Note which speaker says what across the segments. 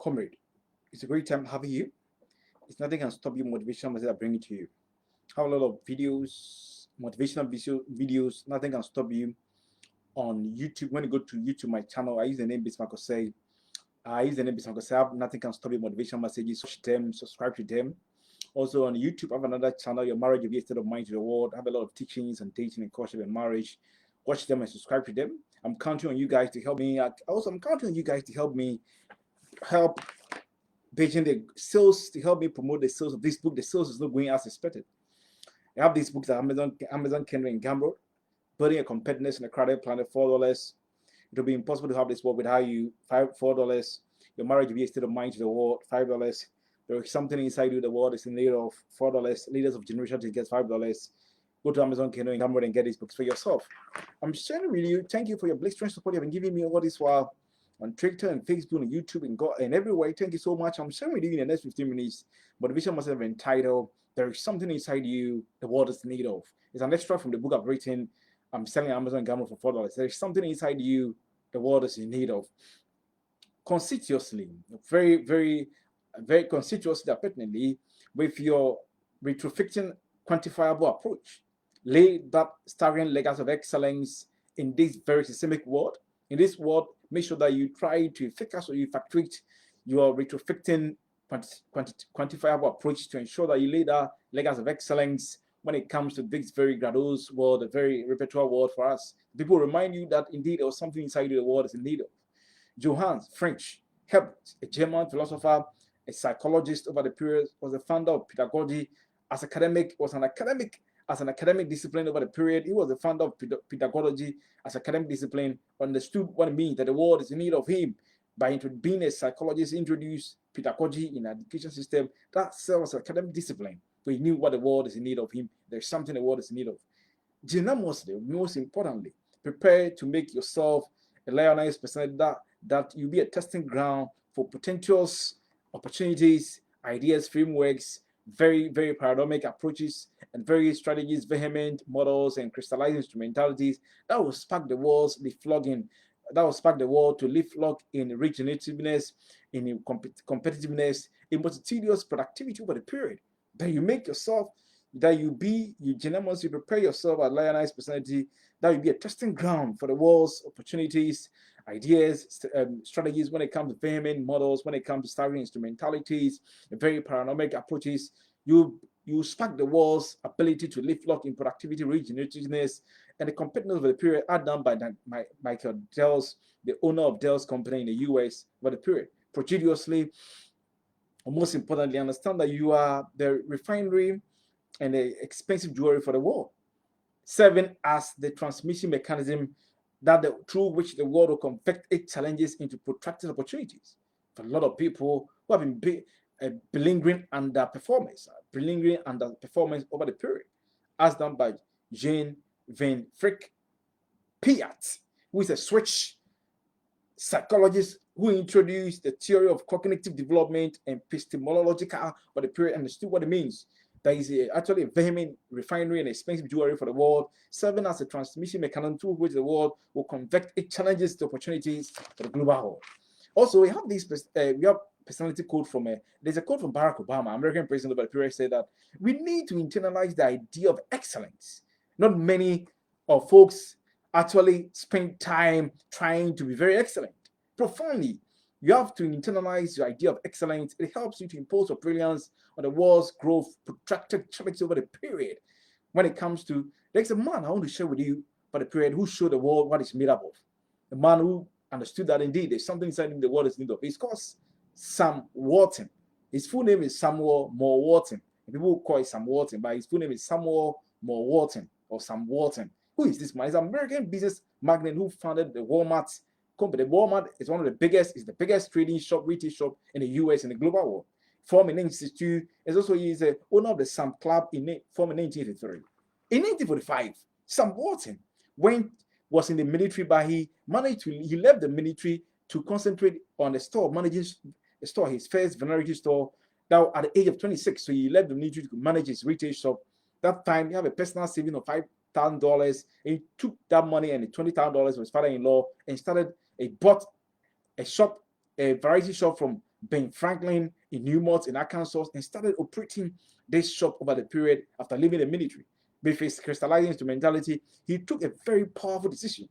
Speaker 1: comrade. It's a great time having you. It's nothing can stop you. Motivational message I bring it to you. Have a lot of videos, motivational videos. Nothing can stop you on YouTube. When you go to YouTube, my channel, I use the name Bismarck say. I use the name Bismarck say. Nothing can stop you. Motivational messages. Watch them. Subscribe to them. Also on YouTube, I have another channel. Your marriage will be a state of mind to the world. I have a lot of teachings on dating and courtship and marriage. Watch them and subscribe to them. I'm counting on you guys to help me. I'm counting on you guys to help me help Beijing the sales, to help me promote the sales of this book. The sales is not going as expected. I have these books at Amazon Kindle and Gumroad. Building a competitiveness in a crowded planet, $4. It will be impossible to have this work without you. $4. Your marriage will be a state of mind to the world. $5. There is something inside you the world is in need of. $4. Leaders of generation to get $5. Go to Amazon Kindle and Gumroad and get these books for yourself. I'm sharing with you. Thank you for your blistering support you have been giving me all this while on Twitter and Facebook and YouTube and everywhere. Thank you so much. I'm sharing with you in the next 15 minutes. Motivation must have entitled, There is Something Inside You the World is in Need of. It's an extra from the book I've written. I'm selling Amazon Gumroad for $4. There is something inside you the world is in need of. Conscientiously, very conscientiously, pertinently, with your retrofitting quantifiable approach. Lay that staggering legacy of excellence in this very systemic world. In this world, make sure that you try to efficacious or effectuate your retrofitting quantifiable approach to ensure that you lay that legacy of excellence when it comes to this very grandiose world, a very repertoire world for us. People remind you that indeed there was something inside you the world is in need of. Johannes French Herbert, a German philosopher, a psychologist over the period, was the founder of pedagogy as an academic discipline over the period. He was the founder of pedagogy as academic discipline, understood what it means that the world is in need of him. By being a psychologist, introduced pedagogy in the education system that serves as academic discipline. So he knew what the world is in need of him. There's something the world is in need of. Dynamically, most importantly, prepare to make yourself a lionized personality that you be a testing ground for potential opportunities, ideas, frameworks, very paradigmatic approaches, and various strategies, vehement models, and crystallized instrumentalities that will spark the world's leapfrogging. That will spark the world to leapfrog in regenerativeness, in competitiveness, in multitudinous productivity over the period. That you make yourself, that you genuinely prepare yourself as a lionized personality, that will be a testing ground for the world's opportunities, ideas, strategies when it comes to vehement models, when it comes to staggering instrumentalities, very paranormal approaches. You spark the world's ability to leapfrog in productivity, regenerativeness, and the competitiveness of the period are done by Michael Dell's, the owner of Dell's company in the US over the period. Prodigiously, or most importantly, understand that you are the refinery and the expensive jewelry for the world, serving as the transmission mechanism through which the world will convert its challenges into protracted opportunities. For a lot of people who have been beleaguering underperformance over the period, as done by Jean Van Frick Piat, who is a Swiss psychologist who introduced the theory of cognitive development and epistemological for the period, understood what it means. That is actually a vehement refinery and expensive jewelry for the world, serving as a transmission mechanism through which the world will convert its challenges to opportunities for the global world. Also, we have personality quote from there's a quote from Barack Obama, American president over the period, said that we need to internalize the idea of excellence. Not many of folks actually spend time trying to be very excellent. Profoundly, you have to internalize the idea of excellence. It helps you to impose your brilliance on the world's growth, protracted challenges over the period. When it comes to, there's a man I want to share with you for the period who showed the world what it's made up of. A man who understood that indeed there's something inside him the world is in need of. It's called Sam Walton. His full name is Samuel Moore Walton. People call it Sam Walton, but his full name is Samuel Moore Walton or Sam Walton. Who is this man? He's an American business magnate who founded the Walmart company. Walmart is the biggest retail shop in the US and the global world. Formed in 1962, he's the owner of the Sam Club formed in 1983. In 1945, Sam Walton was in the military, but he left the military to concentrate on the store, managing the store, his first venerity store. Now at the age of 26, so he left the military to manage his retail shop. That time, he had a personal saving of $5,000, and he took that money and the $20,000 from his father-in-law and bought a variety shop from Ben Franklin in Newmont in Arkansas and started operating this shop over the period after leaving the military. With his crystallizing instrumentality, he took a very powerful decision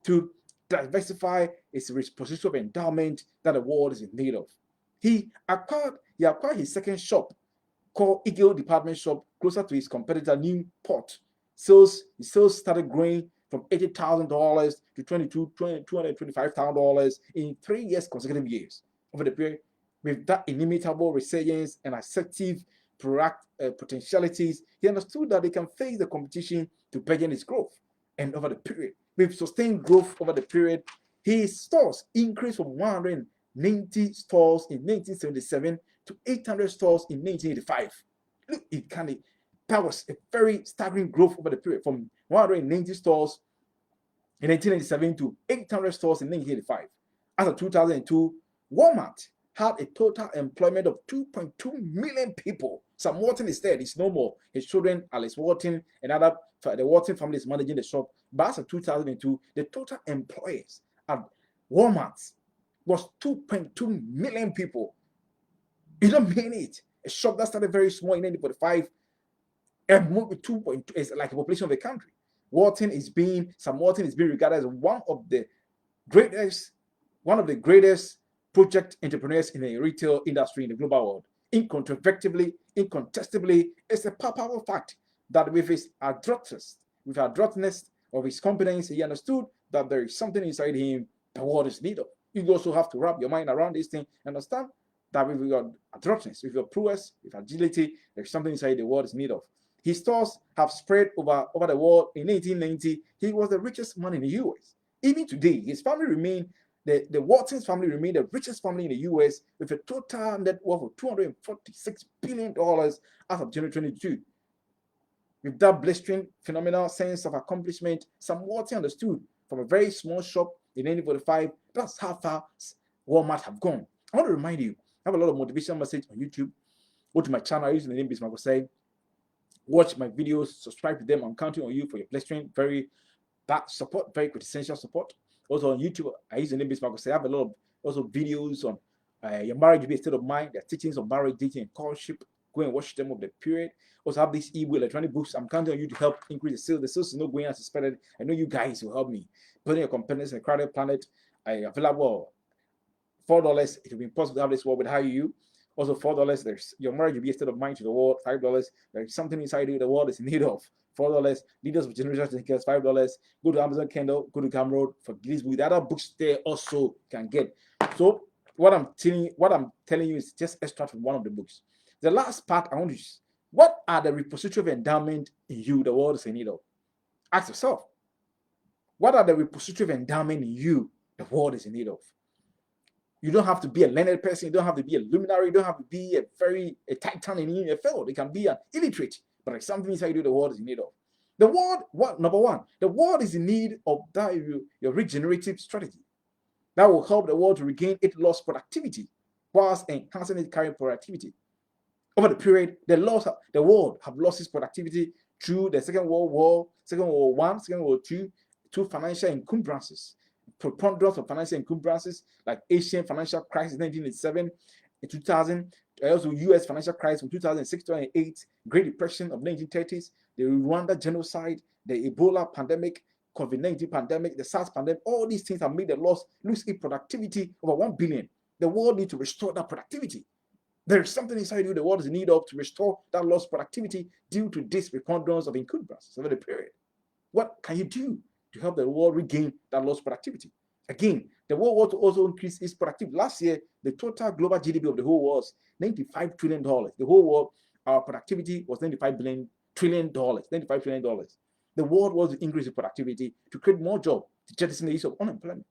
Speaker 1: to diversify its position of endowment that the world is in need of. He acquired his second shop called Eagle Department Shop closer to his competitor Newport. His sales started growing from $80,000 to $225,000 in 3 years consecutive years. Over the period, with that inimitable resilience and assertive potentialities, he understood that he can face the competition to begin his growth. And over the period, with sustained growth over the period, his stores increased from 190 stores in 1977 to 800 stores in 1985. Look, that was a very staggering growth over the period from 190 stores in 1987 to 800 stores in 1985. As of 2002, Walmart had a total employment of 2.2 million people. Sam Walton is dead. It's no more. His children, Alice Walton, and the Walton family is managing the shop. But as of 2002, the total employees at Walmart was 2.2 million people. You don't mean it. A shop that started very small in 1945 and moved with 2.2 is like a population of the country. Sam Walton is being regarded as one of the greatest project entrepreneurs in the retail industry in the global world. Incontestably, it's a powerful fact that with his adroitness of his competence, he understood that there is something inside him the world is need of. You also have to wrap your mind around this thing and understand that with your adroitness, with your prowess, with agility, there's something inside the world is need of. His stores have spread over the world. In 1890, he was the richest man in the US. Even today, his family remained the Waltons family remained the richest family in the US with a total net worth of $246 billion as of 2022. With that blistering, phenomenal sense of accomplishment, Sam Walton understood from a very small shop in 1945, that's how far Walmart have gone. I want to remind you, I have a lot of motivational message on YouTube. Go to my channel using the name Bismarck say. Watch my videos, subscribe to them. I'm counting on you for your blistering, that support, very quintessential support. Also on YouTube, I use the name Bismarck say. I have a lot of also videos on your marriage will be a state of mind. There are teachings on marriage, dating, and courtship. Go and watch them of the period. Also have these electronic books. I'm counting on you to help increase the sales. The sales is not going as expected. I know you guys will help me. Building your competence in a crowded planet. Available $4. It will be impossible to have this world without you. Also $4. There's your marriage will be a state of mind to the world. $5. There's something inside you the world is in need of. $4. Leaders of Generation Thinkers. $5. Go to Amazon Kindle. Go to Gumroad for this book. The other books there also can get. So what I'm telling you is just extract from one of the books. The last part I want to use. What are the repository of endowment in you the world is in need of? Ask yourself. What are the repository of endowment in you the world is in need of? You don't have to be a learned person. You don't have to be a luminary. You don't have to be a titan in your field. It can be an illiterate, but it's something inside you the world is in need of. The world, number one, the world is in need of that your regenerative strategy that will help the world to regain its lost productivity whilst enhancing its current productivity. Over the period, the world have lost its productivity through the Second World War, Second World War I, Second World War II, to financial encumbrances. Preponderance of financial encumbrances like Asian financial crisis 1987, in 2000, also U.S. financial crisis from 2006 to 2008, Great Depression of 1930s, the Rwanda genocide, the Ebola pandemic, COVID-19 pandemic, the SARS pandemic. All these things have made the lose its productivity over 1 billion. The world needs to restore that productivity. There is something inside you the world is in need of to restore that lost productivity due to this preponderance of encumbrances over the period. What can you do to help the world regain that lost productivity? Again, the world wants to also increase its productivity. Last year, the total global GDP of the whole world was $95 trillion. The whole world, our productivity was $95 trillion. The world wants to increase its productivity to create more jobs, to jettison the issue of unemployment,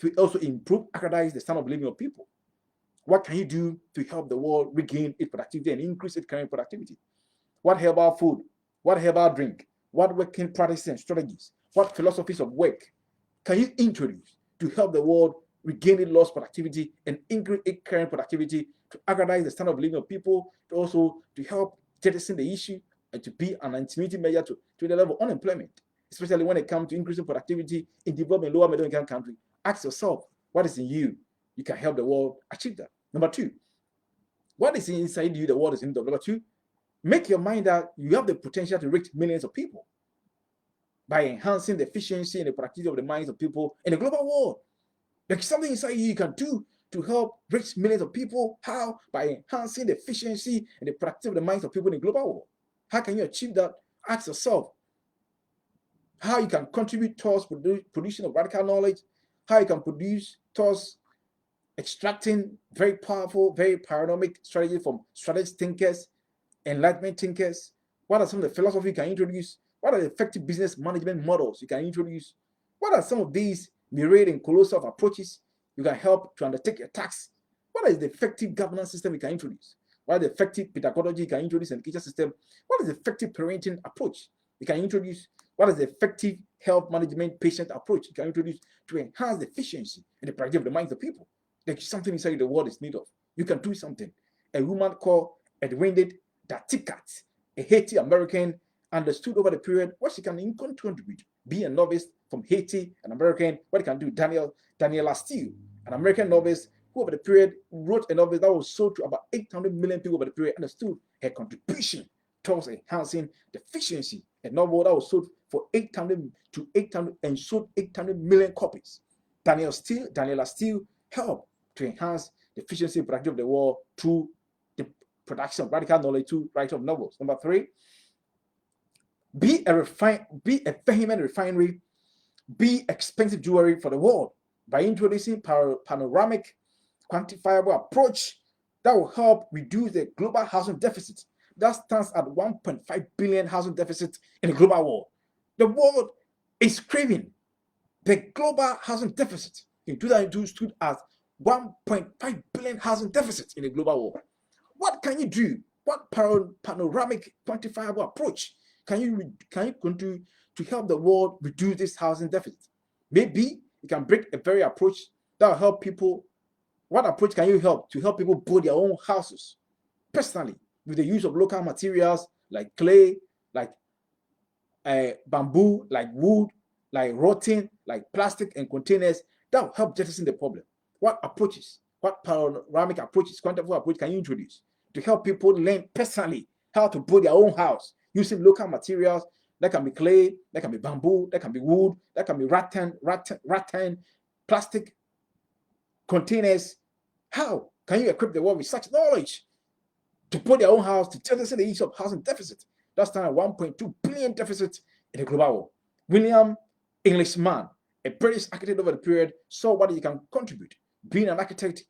Speaker 1: to also improve, accreditize the standard of living of people. What can you do to help the world regain its productivity and increase its current productivity? What herbal food? What herbal drink? What working practices and strategies? What philosophies of work can you introduce to help the world regain its lost productivity and increase its current productivity, to accreditize the standard of living of people, to help jettison the issue and to be an intimidating measure to the level of unemployment, especially when it comes to increasing productivity in developing lower middle income countries? Ask yourself, what is in you? You can help the world achieve that. Number two, what is inside you, the world is in the. Number two, make your mind that you have the potential to reach millions of people by enhancing the efficiency and the productivity of the minds of people in the global world. There's something inside you can do to help reach millions of people. How? By enhancing the efficiency and the productivity of the minds of people in the global world. How can you achieve that? Ask yourself how you can contribute towards production of radical knowledge, how you can produce towards extracting very powerful, very paradigmic strategy from strategic thinkers, enlightenment thinkers. What are some of the philosophies you can introduce? What are the effective business management models you can introduce? What are some of these myriad and colossal approaches you can help to undertake your tasks? What is the effective governance system you can introduce? What is the effective pedagogy you can introduce in the education system? What is the effective parenting approach you can introduce? What is the effective health management patient approach you can introduce to enhance the efficiency and the productivity of the minds of people? There's something inside the world is need of. You can do something. A woman called Edwina Datikat, a Haiti American, understood over the period what she can contribute. Be a novice from Haiti, an American, what he can do. Daniela Steele, an American novice who over the period wrote a novel that was sold to about 800 million people over the period, understood her contribution towards enhancing the efficiency. A novel that was sold for 800 and sold 800 million copies. Daniela Steele helped to enhance the efficiency and productivity of the world through the production of radical knowledge to write of novels. Number three, be a vehement refinery, be expensive jewelry for the world by introducing panoramic, quantifiable approach that will help reduce the global housing deficit that stands at 1.5 billion housing deficit in the global world. The world is craving the global housing deficit in 2002 stood at 1.5 billion housing deficit in the global world. What can you do? What panoramic quantifiable approach can you continue to help the world reduce this housing deficit? Maybe you can break a very approach that will help people. What approach can you help to help people build their own houses personally with the use of local materials like clay, like bamboo, like wood, like rotten, like plastic and containers that will help jettison the problem? What approaches, what panoramic approaches, quantifiable approach can you introduce to help people learn personally how to build their own house using local materials? That can be clay, that can be bamboo, that can be wood, that can be rattan, plastic containers. How can you equip the world with such knowledge to build their own house to jettison the issue of housing deficit? That's now a 1.2 billion deficit in the global world. William Englishman, a British architect over the period, saw what he can contribute. Being an architect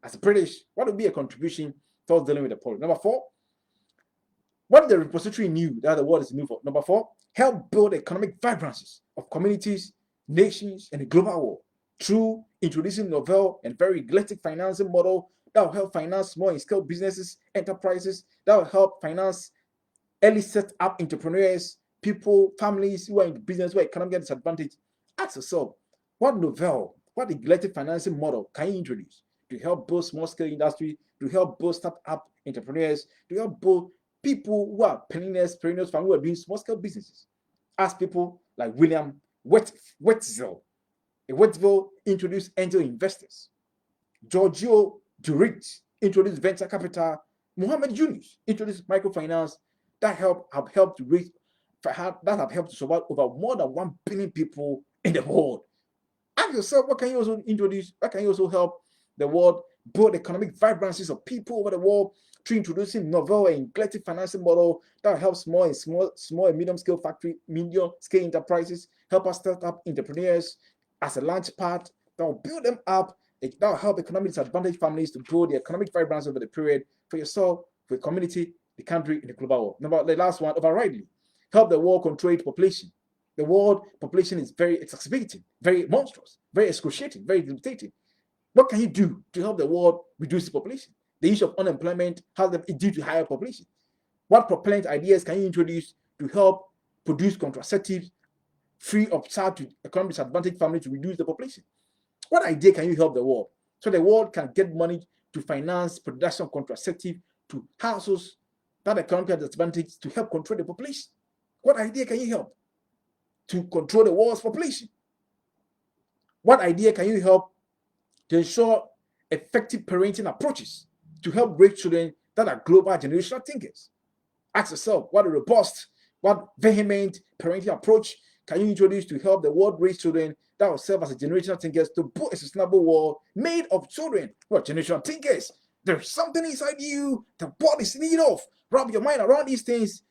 Speaker 1: as a British, what would be a contribution towards dealing with the problem? Number four, what the repository knew that the world is new for? Number four, help build economic vibrancies of communities, nations, and the global world through introducing novel and very realistic financing model that will help finance small and scale businesses, enterprises, that will help finance early set up entrepreneurs, people, families who are in business, who are economically disadvantaged. Ask yourself, what novel, what elective financing model can you introduce to help build small scale industry, to help build startup entrepreneurs, to help build people who are penniless, who are doing small scale businesses? Ask people like William Wetzel. Wetzel introduced angel investors. Giorgio Durich introduced venture capital. Mohammed Yunus introduced microfinance that have helped to survive over more than 1 billion people in the world. Ask yourself, what can you also introduce? What can you also help the world build economic vibrancies of people over the world through introducing novel and collective financing model that helps small and medium scale enterprises, help us start up entrepreneurs as a launch pad that will build them up. That will help economically disadvantaged families to grow the economic vibrancy over the period for yourself, for your community, the country, and the global world. The last one, overridely, help the world control its population. The world population is very exacerbating, very monstrous, very excruciating, very debilitating. What can you do to help the world reduce the population? The issue of unemployment has them due to higher population. What propellant ideas can you introduce to help produce contraceptives free of charge to economically disadvantaged families to reduce the population? What idea can you help the world so the world can get money to finance production of contraceptive to households that are economically disadvantaged to help control the population? What idea can you help to control the world's population? What idea can you help to ensure effective parenting approaches to help raise children that are global generational thinkers. Ask yourself, what a robust, what vehement parenting approach can you introduce to help the world raise children that will serve as a generational thinkers to build a sustainable world made of children who are generational thinkers? There's something inside you the world is in need of. Wrap your mind around these things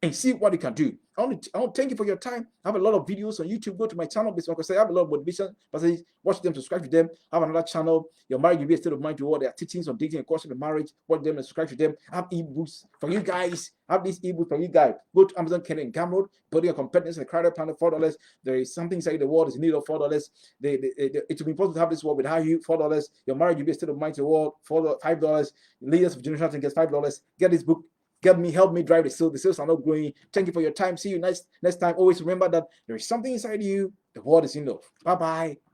Speaker 1: and see what you can do. I want to thank you for your time. I have a lot of videos on YouTube. Go to my channel, because I have a lot of motivation passages. Watch them, subscribe to them. I have another channel, Your Marriage Will Be a State of Mind to All. There are teachings on dating and course of marriage. Watch them and subscribe to them. I have ebooks for you guys. I have these ebooks for you guys. Go to Amazon, Kenny and Gamroad, Building a Competence in the Crowded Planet, $4. There is something inside the world is in need of $4. It will be important to have this world without you, $4. Your Marriage Will Be a State of Mind to All, $5. Leaders of Generational Thinkers, $5. Get this book. Help me drive the sales. The sales are not growing. Thank you for your time. See you next time. Always remember that there is something inside you. The world is enough. Bye-bye.